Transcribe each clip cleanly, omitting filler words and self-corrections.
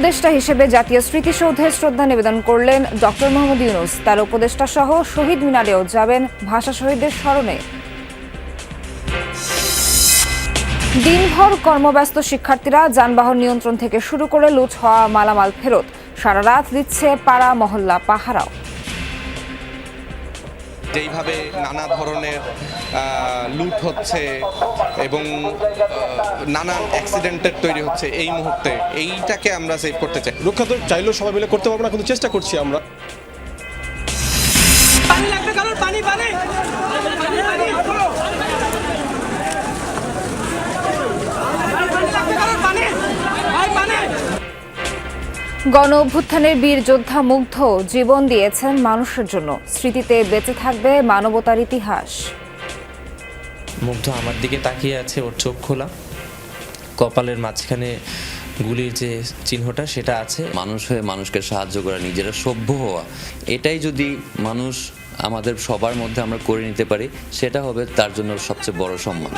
উপদেষ্টা হিসেবে জাতীয় স্মৃতিসৌধে শ্রদ্ধা নিবেদন করলেন ডক্টর মোহাম্মদ ইউনূস। তার উপদেষ্টা সহ শহীদ মিনারেও যাবেন ভাষা শহীদদের স্মরণে। দিনভর কর্মব্যস্ত শিক্ষার্থীরা যানবাহন নিয়ন্ত্রণ থেকে শুরু করে লুট হওয়া মালামাল ফেরত, সারা রাত দিচ্ছে পাড়া মহল্লা পাহারাও। যেইভাবে নানা ধরনের লুট হচ্ছে এবং নানান অ্যাক্সিডেন্টের তৈরি হচ্ছে এই মুহূর্তে, এইটাকে আমরা সেভ করতে চাই। রক্ষা তো চাইলেও সবাই মিলে করতে পারবো না, কিন্তু চেষ্টা করছি আমরা। গণ অভ্যুত্থানের বীর যোদ্ধা মুগ্ধ জীবন দিয়েছেন মানুষের জন্য, স্মৃতিতে বেঁচে থাকবে মানবতার ইতিহাস। মুগ্ধ আমার দিকে তাকিয়ে আছে, ওর চোখ খোলা, কপালের মাঝখানে গুলির যে চিহ্নটা সেটা আছে। মানুষ হয়ে মানুষকে সাহায্য করা, নিজেরা সভ্য হওয়া, এটাই যদি মানুষ আমাদের সবার মধ্যে আমরা করে নিতে পারি, সেটা হবে তার জন্য সবচেয়ে বড় সম্মান।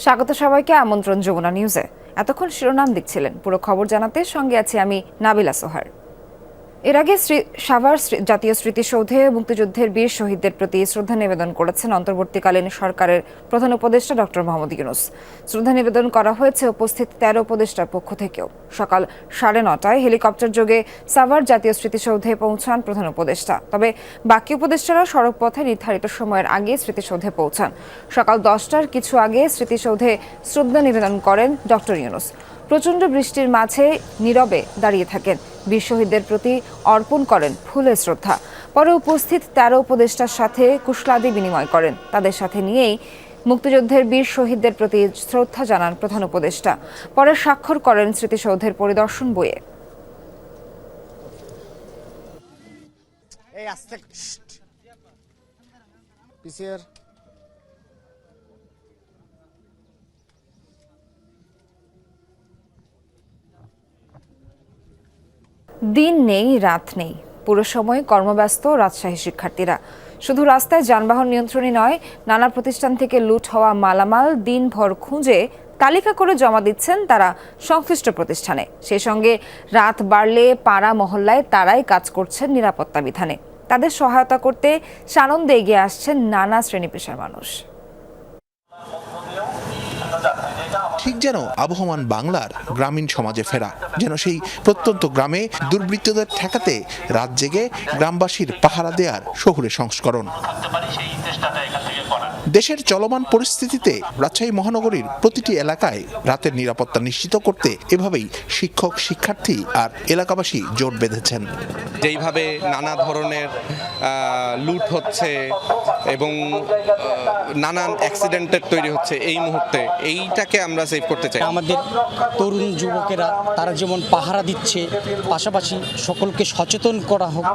স্বাগত সবাইকে আমন্ত্রণ যমুনা নিউজে। এতক্ষণ শিরোনাম দেখছিলেন, পুরো খবর জানাতে সঙ্গে আছি আমি নাবিলা সোহার। এর আগে সাভার জাতীয় স্মৃতিসৌধে মুক্তিযুদ্ধের বীর শহীদদের প্রতি শ্রদ্ধা নিবেদন করেছেন অন্তর্বর্তীকালীন সরকারের প্রধান উপদেষ্টা ডক্টর মোহাম্মদ ইউনূস। শ্রদ্ধা নিবেদন করা হয়েছে উপস্থিত 13 উপদেষ্টার পক্ষ থেকেও। সকাল 9:30 হেলিকপ্টার যোগে সাভার জাতীয় স্মৃতিসৌধে পৌঁছান প্রধান উপদেষ্টা। তবে বাকি উপদেষ্টারা সড়ক পথে নির্ধারিত সময়ের আগে স্মৃতিসৌধে পৌঁছান। সকাল 10টার কিছু আগে স্মৃতিসৌধে শ্রদ্ধা নিবেদন করেন ডক্টর ইউনূস। প্রচণ্ড বৃষ্টির মাঝে নীরবে দাঁড়িয়ে থাকেন, বীর শহীদদের প্রতি অর্পণ করেন ফুলের শ্রদ্ধা। পরে উপস্থিত 13 উপদেষ্টার সাথে কুশলাদি বিনিময় করেন। তাদের সাথে নিয়েই মুক্তিযুদ্ধের বীর শহীদদের প্রতি শ্রদ্ধা জানান প্রধান উপদেষ্টা। পরে স্বাক্ষর করেন স্মৃতিসৌধের পরিদর্শন বইয়ে। দিন নেই রাত নেই, পুরো সময় কর্মব্যস্ত রাজশাহী শিক্ষার্থীরা। শুধু রাস্তায় যানবাহন নিয়ন্ত্রণই নয়, নানা প্রতিষ্ঠান থেকে লুট হওয়া মালামাল দিনভর খুঁজে তালিকা করে জমা দিচ্ছেন তারা সংশ্লিষ্ট প্রতিষ্ঠানে। সেই সঙ্গে রাত বাড়লে পাড়া মহল্লায় তারাই কাজ করছেন নিরাপত্তা বিধানে। তাদের সহায়তা করতে সানন্দে এগিয়ে আসছেন নানা শ্রেণী পেশার মানুষ। ঠিক যেন আবহমান বাংলার গ্রামীণ সমাজে ফেরা, যেন সেই প্রত্যন্ত গ্রামে দুর্বৃত্তদের ঠেকাতে রাত জেগে গ্রামবাসীর পাহারা দেয়ার শহুরে সংস্করণ। দেশের চলমান পরিস্থিতিতে রাজশাহী মহানগরীর প্রতিটি এলাকায় রাতের নিরাপত্তা নিশ্চিত করতে এভাবেই শিক্ষক, শিক্ষার্থী আর এলাকাবাসী জোট বেঁধেছেন। যেইভাবে নানা ধরনের লুট হচ্ছে এবং নানান অ্যাক্সিডেন্টের তৈরি হচ্ছে এই মুহূর্তে, এইটাকে আমরা সেভ করতে চাই। আমাদের তরুণ যুবকেরা তারা যেমন পাহারা দিচ্ছে, পাশাপাশি সকলকে সচেতন করা হোক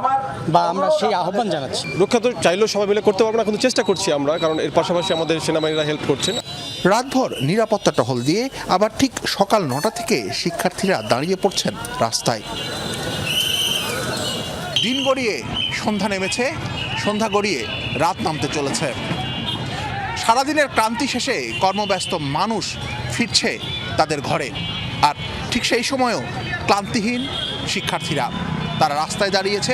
বা আমরা সেই আহ্বান জানাচ্ছি। রক্ষা তো চাইলেও সবাই মিলে করতে পারবো না, কিন্তু চেষ্টা করছি আমরা, কারণ এর পাশাপাশি আমাদের সেনাবাহিনীরা হেল্প করছেন। রাতভর নিরাপত্তা টহল দিয়ে আবার ঠিক সকাল 9টা থেকে শিক্ষার্থীরা দাঁড়িয়ে পড়ছেন রাস্তায়। দিন গড়িয়ে সন্ধ্যা নেমেছে, সন্ধ্যা গড়িয়ে রাত নামতে চলেছে। সারাদিনের ক্লান্তি শেষে কর্মব্যস্ত মানুষ ফিরছে তাদের ঘরে, আর ঠিক সেই সময়ও ক্লান্তিহীন শিক্ষার্থীরা। তারা রাস্তায় দাঁড়িয়েছে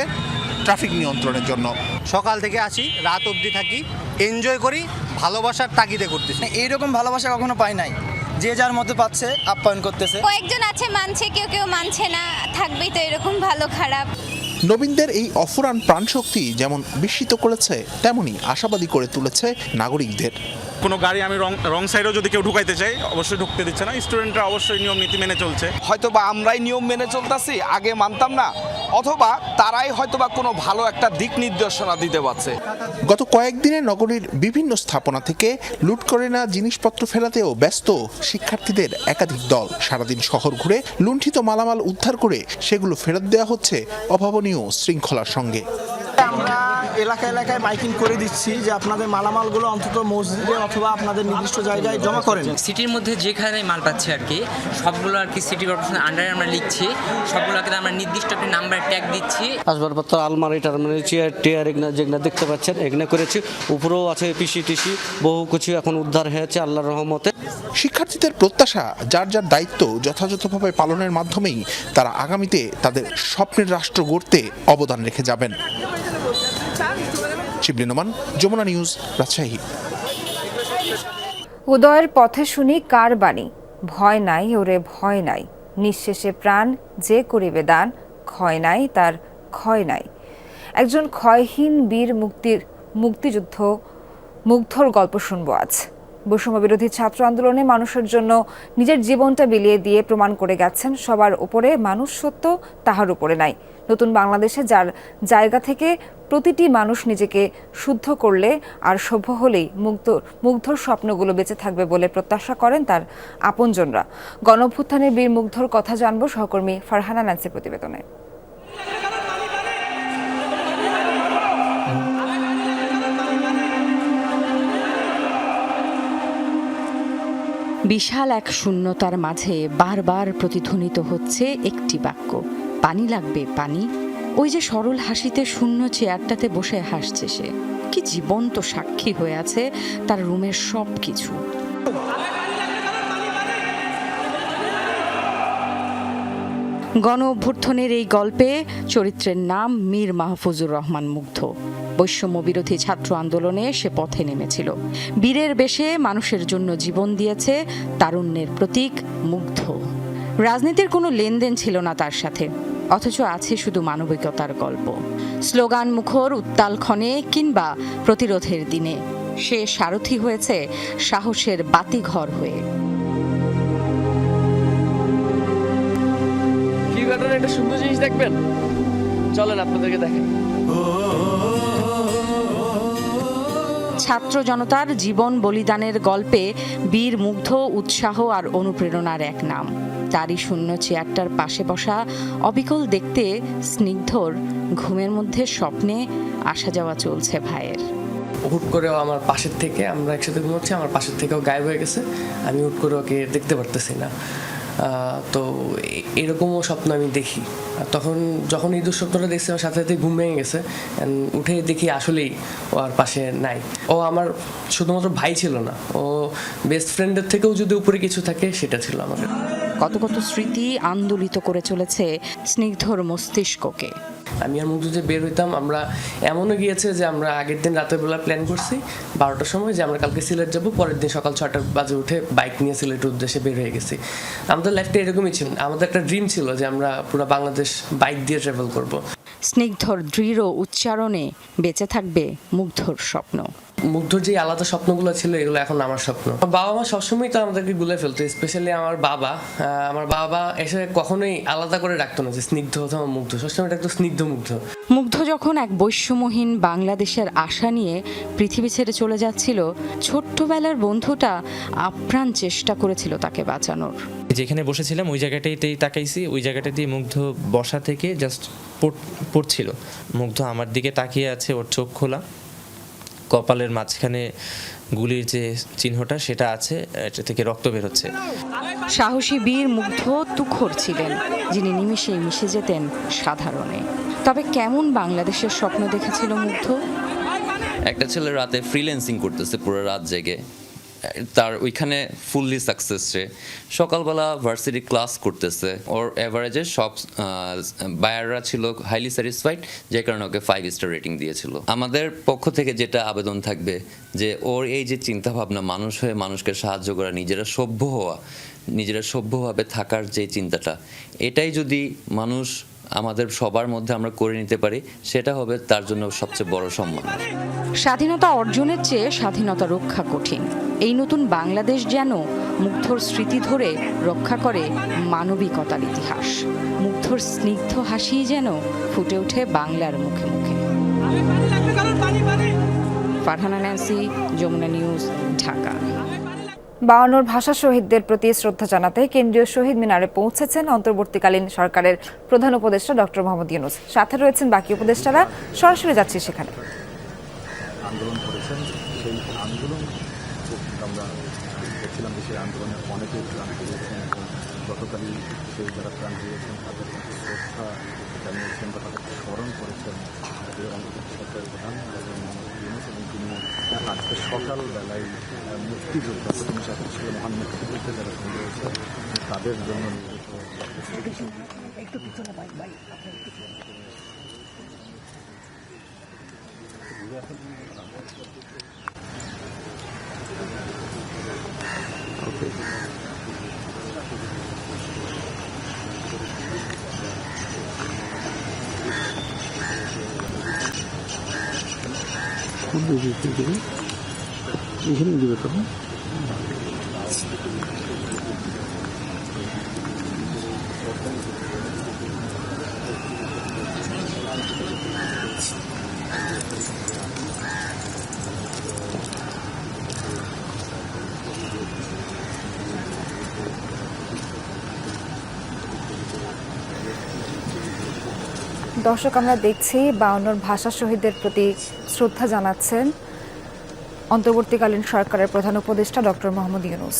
ট্রাফিক নিয়ন্ত্রণের জন্য। সকাল থেকে আসি, রাত অবধি থাকি, এনজয় করি, ভালোবাসার তাগিদে করতেছি। এইরকম ভালোবাসা কখনো পাই নাই, যে যার মতো পাচ্ছে আপ্যায়ন করতেছে। কয়েকজন আছে মানছে, কেউ কেউ মানছে না, থাকবেই তো এরকম ভালো খারাপ। নবীনদের এই অফুরান প্রাণশক্তি যেমন বিস্মিত করেছে, তেমনি আশাবাদী করে তুলেছে নাগরিকদের। কোনো গাড়ি আমি রং সাইডেও যদি কেউ ঢুকাইতে চাই, অবশ্যই ঢুকতে দিচ্ছে না। স্টুডেন্টরা অবশ্যই নিয়ম নীতি মেনে চলছে। হয়তোবা আমরাই নিয়ম মেনে চলতেছি, আগে মানতাম না, অথবা তারাই হয়তোবা কোনো ভালো একটা দিক নির্দেশনা দিতে পারছে। গত কয়েকদিনে নগরীর বিভিন্ন স্থাপনা থেকে লুট করে না জিনিসপত্র ফেলাতেও ব্যস্ত শিক্ষার্থীদের একাধিক দল। সারাদিন শহর ঘুরে লুণ্ঠিত মালামাল উদ্ধার করে সেগুলো ফেরত দেওয়া হচ্ছে অভাবনীয় শৃঙ্খলার সঙ্গে। আমরা এলাকায় মাইকিং করে দিচ্ছি যে আপনাদের মালামালগুলো অন্তত মসজিদে অথবা আপনাদের নির্দিষ্ট জায়গায় জমা করেন। সিটির মধ্যে যেখানে মাল পাচ্ছে আর কি সবগুলো আর কি সিটি কর্পোরেশনের আন্ডারে আমরা লিখছি, সবগুলোকে আমরা নির্দিষ্ট একটা নাম্বার ট্যাগ দিচ্ছি। আসবাবপত্র আলমারি টালমারি চেয়ার টেয়ার যেগুলো দেখতে পাচ্ছেন এগুলো করেছি, উপরেও আছে পিসি টিসি বহু কিছু এখন উদ্ধার হয়েছে আল্লাহর রহমতে। শিক্ষার্থীদের প্রত্যাশা যার যার দায়িত্ব যথাযথভাবে পালনের মাধ্যমেই তারা আগামীতে তাদের স্বপ্নের রাষ্ট্র গড়তে অবদান রেখে যাবেন। শিবলি নোমান, যমুনা নিউজ, রাজশাহী। উদয়ের পথে শুনি কার বাণী, ভয় নাই ওরে ভয় নাই, নিঃশেষে প্রাণ যে করিবে দান, ক্ষয় নাই তার ক্ষয় নাই। একজন ক্ষয়হীন বীর মুগ্ধর গল্প শুনবো আজ। বৈষম্য বিরোধী ছাত্র আন্দোলনে মানুষের জন্য নিজের জীবনটা বিলিয়ে দিয়ে প্রমাণ করে গেছেন সবার উপরে মানুষ সত্য, তাহার উপরে নাই। নতুন বাংলাদেশে যার জায়গা থেকে প্রতিটি মানুষ নিজেকে শুদ্ধ করলে আর সভ্য হলেই মুগ্ধর স্বপ্নগুলো বেঁচে থাকবে বলে প্রত্যাশা করেন তার আপনজনরা। গণঅভ্যুত্থানে বীর মুগ্ধর কথা জানবো সহকর্মী ফারহানা ন্যান্সির প্রতিবেদনে। বিশাল এক শূন্যতার মাঝে বারবার প্রতিধ্বনিত হচ্ছে একটি বাক্য, পানি লাগবে পানি। ওই যে সরল হাসিতে শূন্য চেয়ারটাতে বসে হাসছে সে, কি জীবন্ত সাক্ষী হয়ে আছে তার রুমের সব কিছু। গণ অভ্যুত্থানের এই গল্পে চরিত্রের নাম মীর মাহফুজুর রহমান মুগ্ধ। বৈষম্য বিরোধী ছাত্র আন্দোলনে সে পথে নেমেছিল, বীরের বেশে মানুষের জন্য জীবন দিয়েছে তারুণ্যের প্রতীক মুগ্ধ। রাজনীতির কোনো লেনদেন ছিল না তার সাথে, অথচ আছে শুধু মানবিকতার গল্প। স্লোগান মুখর উত্তাল ক্ষণে কিংবা প্রতিরোধের দিনে সে সারথি হয়েছে সাহসের বাতিঘর হয়ে। একটা সুন্দর জিনিস দেখবেন, চলেন আপনাদেরকে দেখেন। ছাত্র জনতার জীবন বলিদানের গল্পে বীর মুগ্ধ উৎসাহ আর অনুপ্রেরণার এক নাম। তারই শূন্য চেয়ারটার পাশে বসা অবিকল দেখতে স্নিগ্ধর ঘুমের মধ্যে স্বপ্নে আসা যাওয়া চলছে ভাইয়ের। হুট করেও আমার পাশের থেকে, আমরা একসাথে ঘুমাচ্ছি, আমার পাশের থেকেও গায়েব হয়ে গেছে, আমি হুট করে ওকে দেখতে পারতেছি না। তো এরকমও স্বপ্ন আমি দেখি। তখন যখন এই দুঃস্বপ্নটা দেখছি আমার সাথে সাথে ঘুম ভেঙে গেছে, উঠে দেখি আসলেই ও আর পাশে নাই। ও আমার শুধুমাত্র ভাই ছিল না, ও বেস্ট ফ্রেন্ডের থেকেও যদি উপরে কিছু থাকে সেটা ছিল আমাদের। কত কত স্মৃতি আন্দোলিত করে চলেছে স্নিগ্ধর মস্তিষ্ককে। আমি আর মুগ্ধ যে বের হইতাম, আমরা এমনও গিয়েছে যে আমরা আগের দিন রাতের বেলা প্ল্যান করছি 12টার সময় যে আমরা কালকে সিলেট যাব, পরের দিন সকাল 6টা বাজে উঠে বাইক নিয়ে সিলেটের উদ্দেশ্যে বের হয়ে গেছি। আমাদের লাইফটা এরকমই ছিল, আমাদের একটা ড্রিম ছিল যে আমরা পুরো বাংলাদেশ বাইক দিয়ে ট্রাভেল করব। স্নিগ্ধর দৃঢ় উচ্চারণে বেঁচে থাকবে মুগ্ধর স্বপ্ন। মুগ্ধর যে আলাদা স্বপ্নগুলো ছিল এগুলো এখন আমার স্বপ্ন। বাবা মা সবসময় তো আমাদেরকে গুলে ফেলতো, স্পেশালি আমার বাবা এসে কখনোই আলাদা করে রাখতো না যে স্নিগ্ধ অথবা মুগ্ধ, সবসময় ডাকতো স্নিগ্ধ মুগ্ধ। মুগ্ধ যখন এক বৈষম্যহীন বাংলাদেশের আশা নিয়ে পৃথিবী ছেড়ে চলে যাচ্ছিল, ছোট্টবেলার বন্ধুটা আপ্রাণ চেষ্টা করেছিল তাকে বাঁচানোর। যেখানে বসেছিলাম ওই জায়গাটাতেই তাকাইছি, ওই জায়গাটাতেই মুগ্ধ বসা থেকে জাস্ট পড়ছিল। মুগ্ধ আমার দিকে তাকিয়ে আছে, ওর চোখ খোলা, কপালের মাঝখানে গুলির যে চিহ্নটা সেটা আছে, এটা থেকে রক্ত বের হচ্ছে। সাহসী বীর মুগ্ধ তুখর ছিলেন, যিনি নিমিষেই মিশে যেতেন সাধারণে। তবে কেমন বাংলাদেশের স্বপ্ন দেখেছিল মুগ্ধ? একটা ছেলে রাতে ফ্রিল্যান্সিং করতেছে পুরো রাত জেগে, তার ওইখানে ফুললি সাকসেস। সে সকালবেলা ভার্সিটি ক্লাস করতেছে, ওর অ্যাভারেজে সব বায়াররা ছিল হাইলি স্যাটিসফাইড, যে কারণে ওকে 5 স্টার রেটিং দিয়েছিল। আমাদের পক্ষ থেকে যেটা আবেদন থাকবে যে ওর এই যে চিন্তাভাবনা, মানুষ হয়ে মানুষকে সাহায্য করা, নিজেরা সভ্যভাবে থাকার যে চিন্তাটা, এটাই যদি মানুষ আমাদের সবার মধ্যে আমরা করে নিতে পারি, সেটা হবে তার জন্য সবচেয়ে বড় সম্মান। স্বাধীনতা অর্জনের চেয়ে স্বাধীনতা রক্ষা কঠিন। এই নতুন বাংলাদেশ যেন মুগ্ধর স্মৃতি ধরে রক্ষা করে মানবিকতার ইতিহাস। মুগ্ধর স্নিগ্ধ হাসি যেন ফুটে ওঠে বাংলার মুখে মুখে। Farhana Nancy, Jamuna news, Dhaka. 52 ভাষা শহীদদের প্রতি শ্রদ্ধা জানাতে কেন্দ্রীয় শহীদ মিনারে পৌঁছেছেন অন্তর্বর্তীকালীন সরকারের প্রধান উপদেষ্টা ডক্টর মোহাম্মদ ইউনূস। সাথে রয়েছেন বাকি উপদেষ্টারা। সরাসরি যাচ্ছি সেখানে। আন্দোলন করেছেন, সেই আন্দোলন আমরা দেখছিলাম যে সেই আন্দোলনে অনেকে প্রাণ হারিয়েছেন এবং গতকালই সেই যারা প্রাণ হারিয়েছেন তাদের প্রতি শ্রদ্ধা জানিয়েছেন বা তাদেরকে স্মরণ করেছেন অন্তর্বর্তী সরকারের প্রধান ইউনূস, এবং তিনি আজকে সকালবেলায় মুক্তিযোদ্ধা প্রথম সাথে ছিল মহান মুক্তিযুদ্ধে যারা শহীদ হয়েছে তাদের জন্য একটু পিছনে এখানে দিবে তখন দর্শক, আমরা দেখছি 52 ভাষা শহীদদের প্রতি শ্রদ্ধা জানাচ্ছেন অন্তর্বর্তীকালীন সরকারের প্রধান উপদেষ্টা ডক্টর মোহাম্মদ ইউনূস।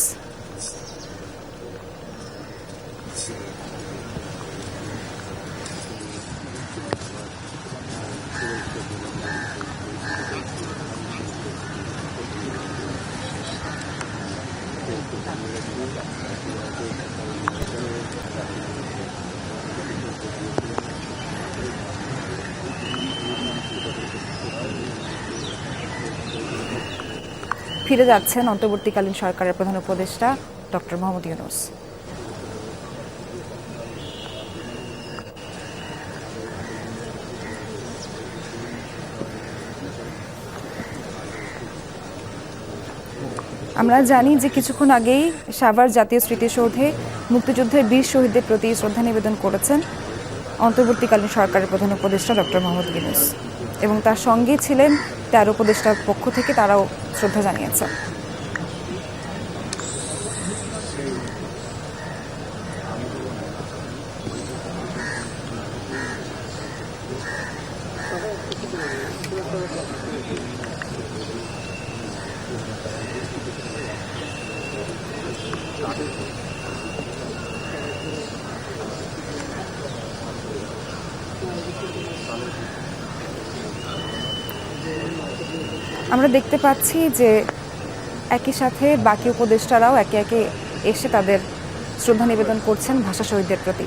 ফিরে যাচ্ছেন অন্তর্বর্তীকালীন সরকারের প্রধান উপদেষ্টা ডক্টর মোহাম্মদ ইউনূস। আমরা জানি যে কিছুক্ষণ আগেই সাভার জাতীয় স্মৃতিসৌধে মুক্তিযুদ্ধের বীর শহীদদের প্রতি শ্রদ্ধা নিবেদন করেছেন অন্তর্বর্তীকালীন সরকারের প্রধান উপদেষ্টা ডক্টর মোহাম্মদ ইউনূস, এবং তার সঙ্গে ছিলেন 13 উপদেষ্টার পক্ষ থেকে, তারাও শ্রদ্ধা জানিয়েছে। আমরা দেখতে পাচ্ছি যে একই সাথে বাকি উপদেষ্টারাও একে একে এসে তাদের শ্রদ্ধা নিবেদন করছেন ভাষা শহীদদের প্রতি।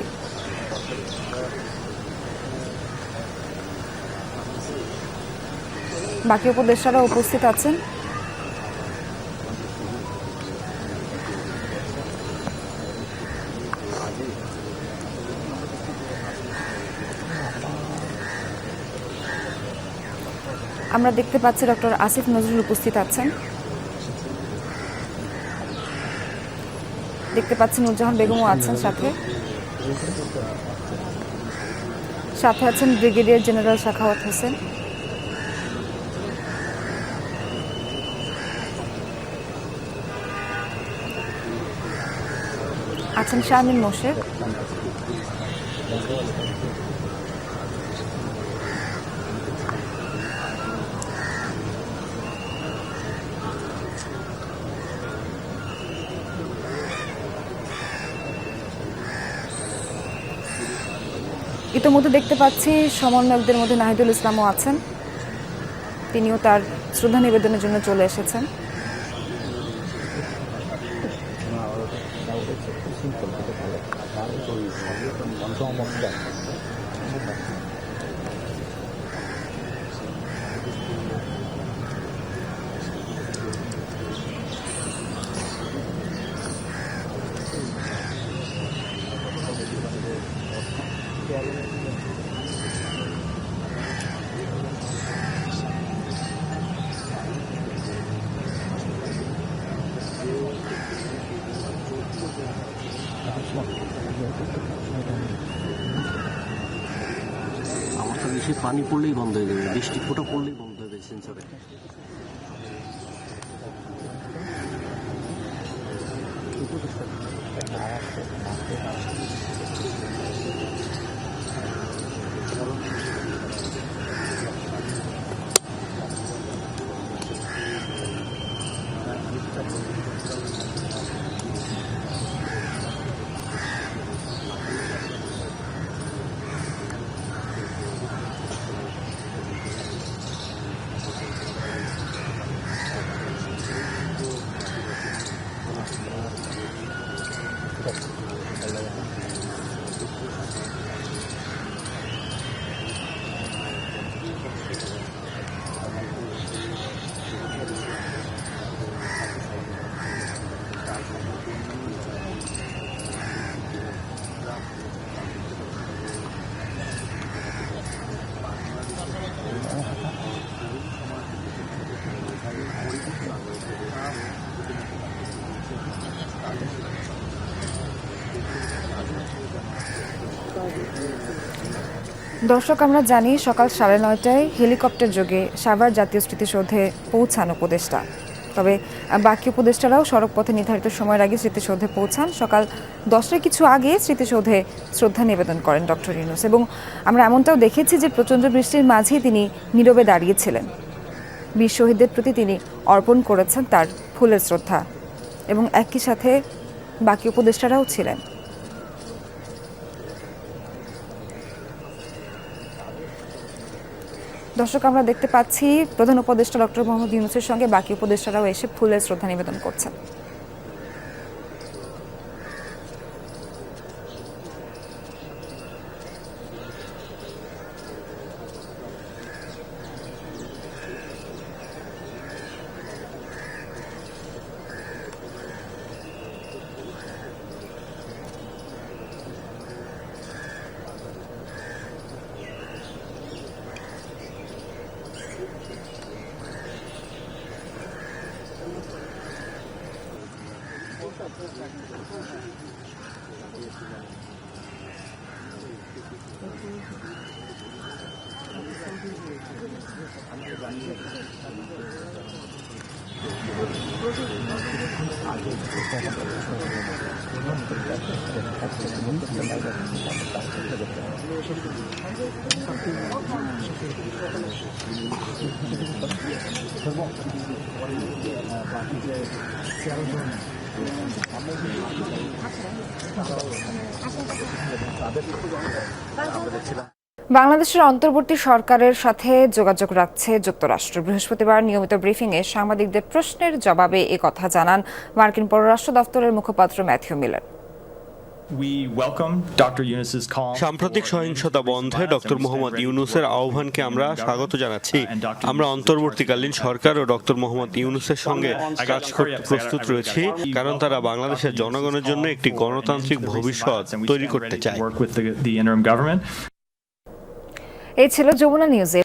বাকি উপদেষ্টারা উপস্থিত আছেন। আমরা দেখতে পাচ্ছি ডক্টর আসিফ নজরুল উপস্থিত আছেন। দেখতে পাচ্ছি নুরজাহান বেগমও আছেন সাথে। সাথে আছেন ব্রিগেডিয়ার জেনারেল সাখাওয়াত হোসেন। আছেন শারমিন মোর্শেদ। ইতোমধ্যে দেখতে পাচ্ছি সমন্বয়কদের মধ্যে নাহিদুল ইসলামও আছেন, তিনিও তার শ্রদ্ধা নিবেদনের জন্য চলে এসেছেন। আমার তো বেশি পানি পড়লেই বন্ধ হয়ে যাবে, বৃষ্টি ফোঁটা পড়লেই বন্ধ হয়ে যাবে সেন্সরে। দর্শক, আমরা জানি সকাল 9:30টায় হেলিকপ্টার যোগে সাভার জাতীয় স্মৃতিসৌধে পৌঁছান উপদেষ্টা। তবে বাকি উপদেষ্টারাও সড়কপথে নির্ধারিত সময়ের আগে স্মৃতিসৌধে পৌঁছান। সকাল 10টার কিছু আগে স্মৃতিসৌধে শ্রদ্ধা নিবেদন করেন ডক্টর ইউনূস, এবং আমরা এমনটাও দেখেছি যে প্রচণ্ড বৃষ্টির মাঝেই তিনি নীরবে দাঁড়িয়েছিলেন। বীর শহীদদের প্রতি তিনি অর্পণ করেছেন তার ফুলের শ্রদ্ধা, এবং একই সাথে বাকি উপদেষ্টারাও ছিলেন। দর্শক, আমরা দেখতে পাচ্ছি প্রধান উপদেষ্টা ডক্টর মোহাম্মদ ইউনূসের সঙ্গে বাকি উপদেষ্টারাও এসে ফুলের শ্রদ্ধা নিবেদন করছেন। বাংলাদেশের অন্তর্বর্তী সরকারের সাথে যোগাযোগ রাখছে যুক্তরাষ্ট্র। বৃহস্পতিবার নিয়মিত ব্রিফিংয়ে সাংবাদিকদের প্রশ্নের জবাবে এ কথা জানান মার্কিন পররাষ্ট্র দপ্তরের মুখপাত্র ম্যাথিউ মিলার। সাম্প্রতিক সহিংসতা বন্ধে ডক্টর মোহাম্মদ ইউনূসের আহ্বানকে আমরা স্বাগত জানাচ্ছি। আমরা অন্তর্বর্তীকালীন সরকার ও ডক্টর মোহাম্মদ ইউনূসের সঙ্গে কাজ করতে প্রস্তুত রয়েছি, কারণ তারা বাংলাদেশের জনগণের জন্য একটি গণতান্ত্রিক ভবিষ্যৎ তৈরি করতে চায়। এই ছিল যমুনা নিউজে।